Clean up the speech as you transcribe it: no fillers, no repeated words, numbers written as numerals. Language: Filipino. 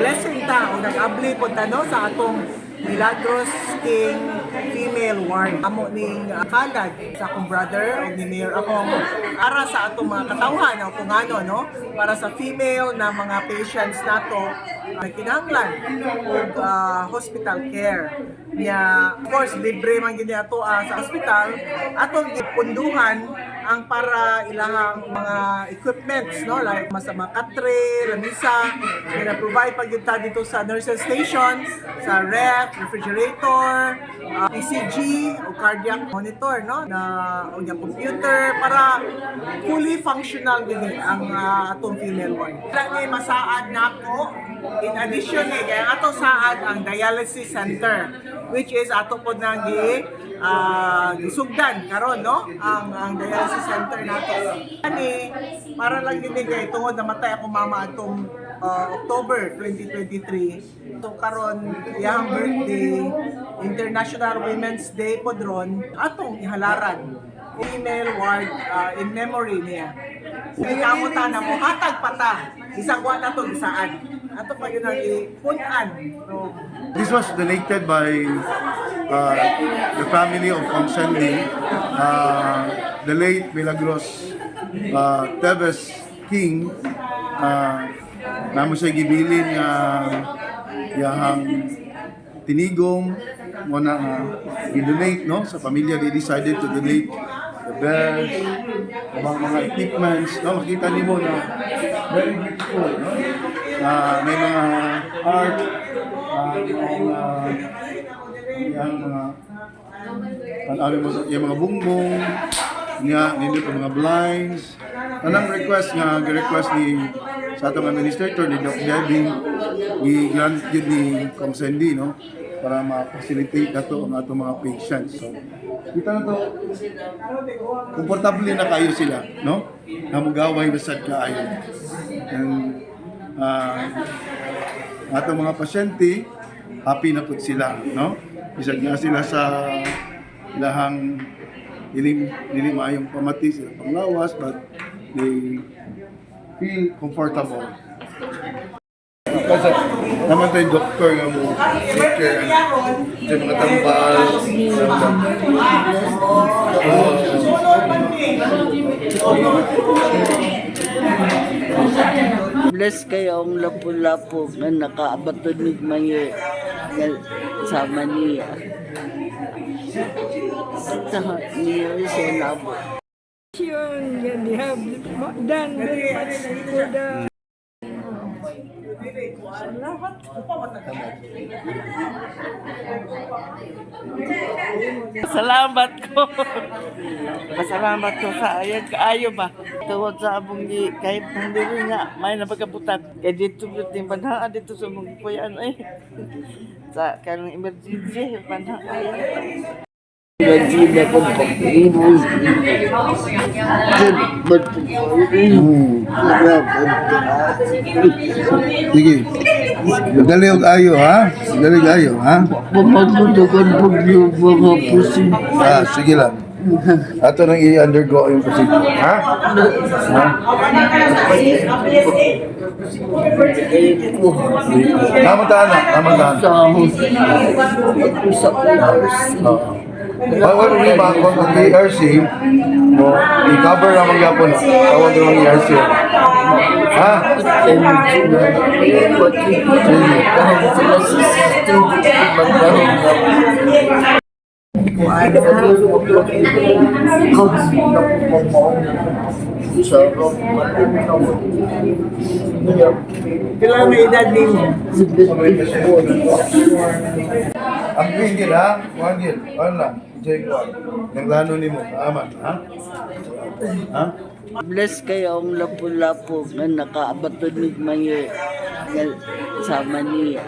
blessing ta o nag-abli po ta no sa atong Milagros King female ward. Amo ning kalad sa akong brother o ni Mayor akong para sa atong mga katawhan o kung ano no para sa female na mga patients nato may kinahanglan og hospital care. Niya, of course, libre man gini ato sa hospital atong ipunduhan ang para ilang mga equipments no like mga katre, lamisa, provide pag yun ta dito sa nursing station, sa ref, refrigerator, ECG o cardiac monitor no na o yung computer para fully functional din ang atong female ward. Lang ni masaad nako in addition kaya ato saad ang dialysis center which is ato po nang gisugdan karon no ang dialysis center nato ani para lang gid kay tungod namatay ako mama atong October 2023 so karon iyang birthday International Women's Day po dron atong ihalaran female ward in memory niya. Ikamutan na mo hatag pata isang wa na to gisaan ato pa yun ang ipunan. This was donated by the family of Consandy, the late Milagros Teves King. Namo siya gibilin nga yahang tinigong mo na i-donate no sa pamilya. They decided to donate the beds, mga equipments no makita nimo na very beautiful no may mga art yung mga bungbong niya nindot ang mga blinds anang request ni sa atong administrator ni Doc Debbie i-grant yun ni Consandy no para ma-facilitate na to ang atong mga patients. So, kita na to, komportable na kayo sila, no? Namugaway na sad kaayo. And atong mga pasyente, happy na po sila, no? Isag nga sila sa ilahang dili maayong pamati sila panglawas, but they feel comfortable. Kasi naman tayo doktor nga mo take care sa mga tambal bless kayo ang lapu-lapu na nakaabatod mayo sama niya sa niya sa labo. You have done very much for the Salamat ko. Pasalamat ko sa ayan kaayo ba. Tawag sa abong kahit hindi rin nga may napagkabutan. Kaya dito yung panhaan dito sa mga kuyan sa kanang emergency panhaan. Imagine ako pag-ibig. Sige. Dali og ayo ha. Dali ayo ha. Pamagdudugan pag yung mga pusin. Sige lang. Ato nang i-undergo yung procedure. Ha? Namantahan na. Namantahan. Bawal rin ba kung ang ERC mo i-cover naman gapon tawag ng ERC ha? Kailangan may edad din mo. Ang pingin ha? Kuhan yun. Kuhan lang. Jay Kuhan. Yung lano ni mo. Aman. Ha? Ha? Bless kayo ang lapu-lapu na nakaabatod mayo sama niya.